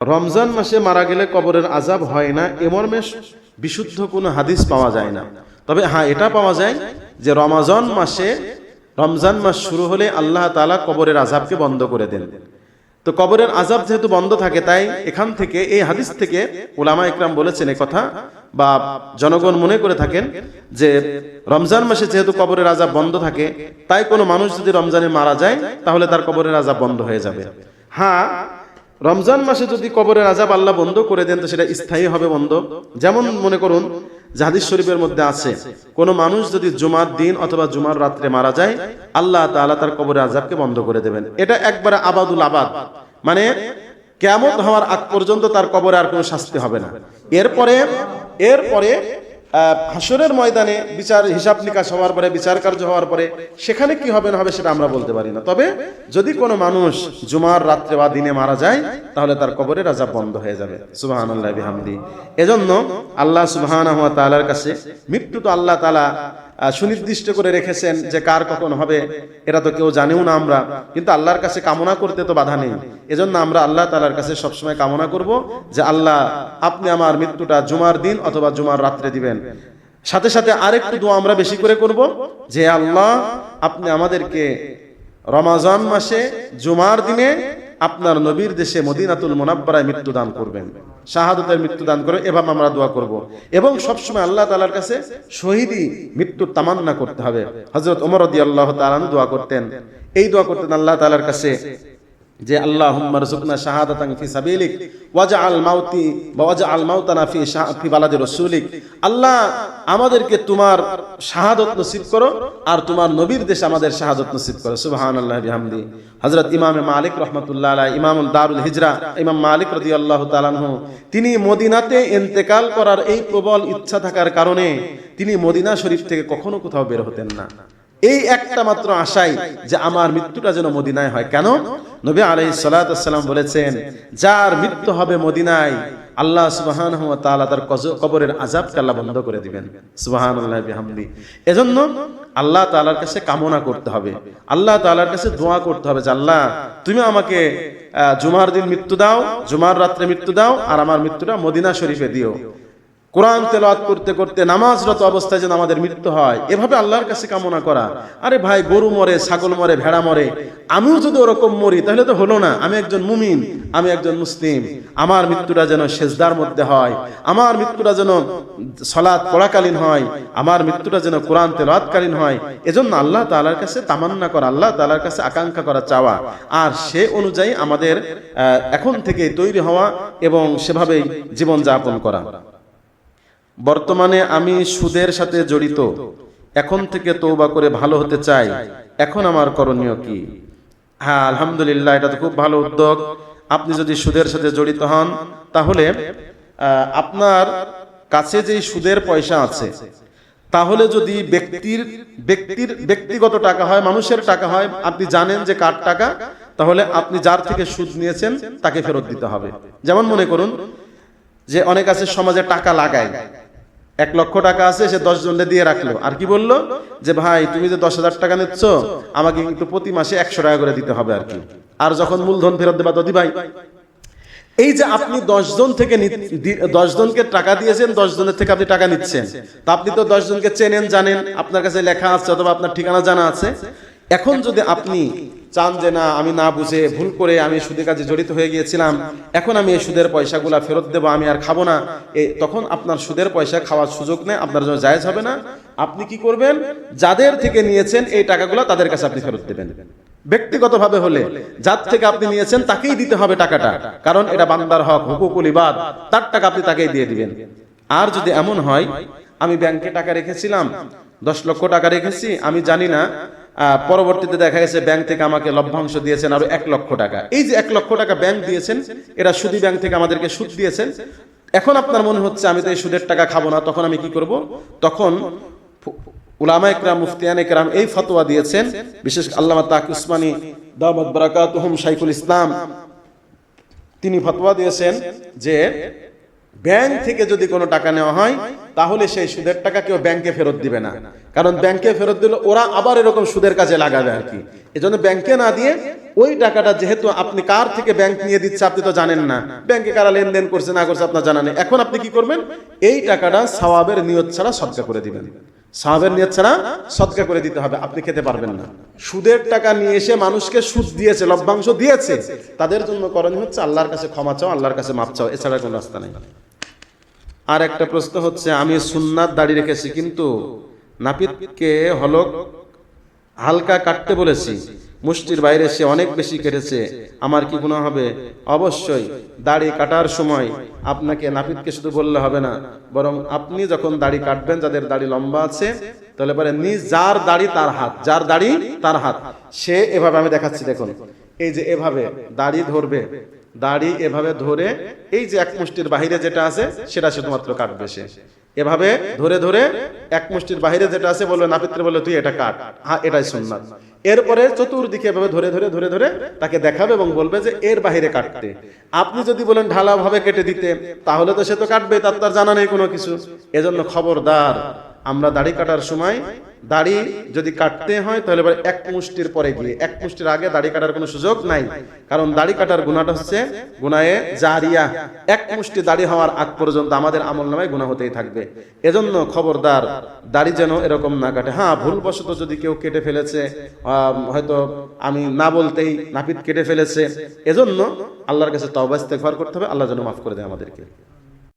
রমজান মাসে মারা গেলে কবরের আযাব হয় না, এ মর্মে বিশুদ্ধ কোনো হাদিস পাওয়া যায় না। তবে হ্যাঁ, এটা পাওয়া যায় যে রমজান মাস শুরু হলে আল্লাহ তাআলা কবরের আযাবকে বন্ধ করে দেন। তো কবরের আযাব যেহেতু বন্ধ থাকে, তাই এখান থেকে, এই হাদিস থেকে উলামা ইকরাম বলেছেন এই কথা, বা জনগণ মনে করে থাকেন যে রমজান মাসে যেহেতু কবরের আযাব বন্ধ থাকে, তাই কোনো মানুষ যদি রমজানে মারা যায় তাহলে তার কবরের আযাব বন্ধ হয়ে যাবে। হ্যাঁ, রমজান মাসে যদি কবরের আযাব আল্লাহ বন্ধ করে দেন তো সেটা স্থায়ী হবে বন্ধ। যেমন মনে করুন, হাদিস শরীফের মধ্যে আছে, কোন মানুষ যদি জুমার দিন অথবা জুমার রাত্রে মারা যায়, আল্লাহ তাআলা তার কবরের আযাবকে বন্ধ করে দেবেন। এটা একবারে আবাদুল আবাদ, মানে কিয়ামত হওয়ার আগ পর্যন্ত তার কবরে আর কোনো শাস্তি হবে না। এরপরে হাসরের ময়দানে বিচার হিসাব নিকাশ হওয়ার পরে, বিচার কার্য হওয়ার পরে সেখানে কি হবে না হবে সেটা আমরা বলতে পারি না। তবে যদি কোনো মানুষ জুমার রাত্রে বা দিনে মারা যায় তাহলে তার কবরের আযাব বন্ধ হয়ে যাবে। সুবহানাল্লাহি বিহামদি। এজন্য আল্লাহ সুবহানাহু ওয়া তাআলার কাছে মৃত্যু তো আল্লাহ তাআলা সুনির্দিষ্ট করে রেখেছেন যে কার কখন হবে, এটা তো কেউ জানেও না আমরা, কিন্তু আল্লাহর কাছে কামনা করতে তো বাধা নেই। এজন্য আমরা আল্লাহ তাআলার কাছে সবসময় কামনা করব যে আল্লাহ, আপনি আমার মৃত্যুটা জুমার দিন অথবা জুমার রাত্রে দিবেন। সাথে সাথে আরেকটু দোয়া আমরা বেশি করে করব যে আল্লাহ, আপনি আমাদেরকে রমজান মাসে জুমার দিনে আপনার নবীর দেশে মদিনাতুল মুনাব্বারায় মৃত্যু দান করবেন, শাহাদাতের মৃত্যু দান করবেন, এভাবে আমরা দোয়া করব। এবং সবসময় আল্লাহ তাআলার কাছে শহীদি মৃত্যুর তামান্না করতে হবে। হযরত ওমর রাদিয়াল্লাহু তাআলা দোয়া করতেন, এই দোয়া করতেন আল্লাহ তাআলার কাছে যে আল্লাহুম্মা রযুকনা শাহাদাতান ফি সাবিলিক ওয়াজআল মাউতানা ফি বালাদি রাসূলিক। আল্লাহ, আমাদেরকে তোমার শাহাদাত নসিব করো আর তোমার নবীর দেশে আমাদের শাহাদাত নসিব করো। সুবহানাল্লাহি বিহামদি। হযরত ইমাম মালিক রাহমাতুল্লাহ আলাইহি, ইমামুল দারুল হিজরা ইমাম মালিক রাদিয়াল্লাহু তাআলা আনহু, তিনি মদিনাতে ইন্তেকাল করার এই প্রবল ইচ্ছা থাকার কারণে তিনি মদিনা শরীফ থেকে কখনো কোথাও বের হতেন না। এই একটা মাত্র আশাই যে আমার মৃত্যুটা যেন মদিনায় হয়। কেন? নবী আলাইহিস সালাতু ওয়াস সালাম বলেছেন, যার মৃত্যু হবে মদিনায় আল্লাহ সুবহানাহু ওয়া তাআলা তার কবরের আযাবকে আল্লাহ বন্ধ করে দিবেন। সুবহানাল্লাহি বিহামদি। এজন্য আল্লাহ তাআলার কাছে কামনা করতে হবে, আল্লাহ তাআলার কাছে দোয়া করতে হবে যে আল্লাহ, তুমি আমাকে জুমার দিন মৃত্যু দাও, জুমার রাত্রে মৃত্যু দাও, আর আমার মৃত্যুটা মদিনা শরীফে দিও। কোরআন তেলাওয়াত করতে করতে নামাজরত অবস্থায় যেন আমাদের মৃত্যু হয়, এভাবে আল্লাহর কাছে কামনা করা। আরে ভাই, গরু মরে, ছাগল মরে, ভেড়া মরে, আমিও যদি ওরকম মরি তাহলে তো হলো না। আমি একজন মুমিন, আমি একজন মুসলিম, আমার মৃত্যুটা যেন সেজদার মধ্যে হয়, আমার মৃত্যুটা যেন সালাত পড়াকালীন হয়, আমার মৃত্যুটা যেন কোরআন তেলাওয়াতকালীন হয়। এজন্য আল্লাহ তাআলার কাছে তামান্না করা, আল্লাহ তাআলার কাছে আকাঙ্ক্ষা করা, চাওয়া, আর সে অনুযায়ী আমাদের এখন থেকে তৈরি হওয়া এবং সেভাবেই জীবন যাপন করা। বর্তমানে আমি সুদের সাথে জড়িত, এখন থেকে তওবা করে ভালো হতে চাই, এখন আমার করণীয় কি? হ্যাঁ, আলহামদুলিল্লাহ, এটা তো খুব ভালো উদ্যোগ। আপনি যদি সুদের সাথে জড়িত হন তাহলে আপনার কাছে যে সুদের পয়সা আছে, তাহলে যদি ব্যক্তিগত টাকা হয়, মানুষের টাকা হয়, আপনি জানেন যে কার টাকা, তাহলে আপনি যার থেকে সুদ নিয়েছেন তাকে ফেরত দিতে হবে। যেমন মনে করুন যে অনেক আছে সমাজে টাকা লাগায়, 1 লক্ষ টাকা আছে, সে 10 জনকে দিয়ে রাখলো, আর কি বললো যে ভাই, তুমি যে 10,000 টাকা নিচ্ছ, আমাকে কিন্তু প্রতি মাসে 100 টাকা করে দিতে হবে আর কি, আর যখন মূলধন ফেরত দেবা তো দিবাই। এই যে আপনি 10 জনকে টাকা দিয়েছেন, 10 জনের থেকে আপনি টাকা নিচ্ছেন, তা আপনি তো 10 জনকে চেনেন, জানেন, আপনার কাছে লেখা আছে অথবা আপনার ঠিকানা জানা আছে। এখন যদি আপনি চান যে না, আমি না বুঝে ভুল করে আমি সুদের কাজে জড়িত হয়ে গিয়েছিলাম, এখন আমি এই সুদের পয়সাগুলা ফেরত দেবো, আমি আর খাবো না, তখন আপনার সুদের পয়সা খাওয়ার সুযোগ নেই, আপনার জন্য জায়েজ হবে না। আপনি কি করবেন? যাদের থেকে নিয়েছেন এই টাকাগুলো তাদের কাছে আপনি ফেরত দেবেন। ব্যক্তিগতভাবে হলে যার থেকে আপনি নিয়েছেন তাকেই দিতে হবে টাকাটা, কারণ এটা বান্দার হক, হুকুকুল ইবাদ, তার টাকা আপনি তাকেই দিয়ে দিবেন। আর যদি এমন হয়, আমি ব্যাংকে টাকা রেখেছিলাম, 10 লক্ষ টাকা রেখেছি, আমি জানি না, পরবর্তীতে দেখা গেছে ব্যাংক থেকে আমাকে লভ্যাংশ দিয়েছেন আরো 1 লক্ষ টাকা। এই যে 1 লক্ষ টাকা ব্যাংক দিয়েছেন, এরা সুদী ব্যাংক থেকে আমাদেরকে সুদ দিয়েছেন। এখন আপনার মনে হচ্ছে আমি তো এই সুদের টাকা খাবো না, তখন আমি কি করব? তখন উলামায়ে কেরাম, মুফতিয়ানে কেরাম এই ফতোয়া দিয়েছেন, বিশেষ আল্লামা তাকি উসমানী দামাত বারাকাতুহুম শাইখুল ইসলাম, তিনি ফতোয়া দিয়েছেন যে ব্যাংক থেকে যদি কোনো টাকা নেওয়া হয় তাহলে সেই সুদের টাকা কেউ ব্যাংকে ফেরত দিবে না, কারণ ব্যাংকে ফেরত দিলে ওরা আবার এরকম সুদের কাজে লাগাবে আর কি। এজন্য ব্যাংকে না দিয়ে ওই টাকাটা, যেহেতু আপনি কার থেকে ব্যাংক নিয়ে দিচ্ছে আপনি তো জানেন না, ব্যাংকে কারা লেনদেন করছে না করছে আপনার জানা নেই, এখন আপনি কি করবেন, এই টাকাটা সওয়াবের নিয়ত ছাড়া সদকা করে দিবেন। সওয়াবের নিয়ত ছাড়া সদকা করে দিতে হবে, আপনি খেতে পারবেন না। সুদের টাকা নিয়ে এসে মানুষকে সুদ দিয়েছে, লভ্যাংশ দিয়েছে, তাদের জন্য করণীয় হচ্ছে আল্লাহর কাছে ক্ষমা চাও, আল্লাহর কাছে মাপ চাও, এছাড়া কোনো রাস্তা নেই। আর একটা প্রশ্ন হচ্ছে, আমি সুন্নাত দাড়ি রেখেছি কিন্তু নাপিতকে হালকা কাটতে বলেছি, মুষ্টির বাইরে সে অনেক বেশি কেটেছে, আমার কি গুনাহ হবে? অবশ্যই দাড়ি কাটার সময় আপনাকে নাপিতকে শুধু বললে হবে না, বরং আপনি যখন দাড়ি কাটবেন, যাদের দাড়ি লম্বা আছে, তাহলে পরে যার দাড়ি তার হাত, যার দাড়ি তার হাত, সে এভাবে, আমি দেখাচ্ছি দেখুন, এই যে এভাবে দাড়ি ধরবে, দাড়ি এভাবে ধরে এই যে এক মুষ্টির বাহিরে যেটা আছে সেটা শুধুমাত্র কাটবে সে, এভাবে ধরে ধরে এক মুষ্টির বাহিরে যেটা আছে বলবে, নাপিতরে বলবে তুই এটা কাট, হ্যাঁ এটাই সুন্নাত। এরপরে চতুর্দিকে এভাবে ধরে ধরে ধরে ধরে তাকে দেখাবে এবং বলবে যে এর বাহিরে কাটতে। আপনি যদি বলেন ঢালা ভাবে কেটে দিতে, তাহলে তো সে তো কাটবে, তার জানা নেই কোনো কিছু। এজন্য খবরদার, আমরা দাড়ি কাটার সময় দাড়ি যদি কাটতে হয় তাহলে এক মুষ্টির পরে গিয়ে, এক মুষ্টির আগে দাড়ি কাটার কোনো সুযোগ নাই, কারণ দাড়ি কাটার গুনাহটা হচ্ছে গুনাহে জারিয়া, এক মুষ্টি দাড়ি হওয়ার আগ পর্যন্ত আমাদের আমলনামায় গুনাহ হতেই থাকবে। এজন্য খবরদার, দাড়ি যেন এরকম না কাটে। হ্যাঁ, ভুলবশত যদি কেউ কেটে ফেলেছে, হয়তো আমি না বলতেই নাপিত কেটে ফেলেছে, এজন্য আল্লাহর কাছে তওবা ইস্তেগফার করতে হবে, আল্লাহ যেন মাফ করে দেয় আমাদেরকে।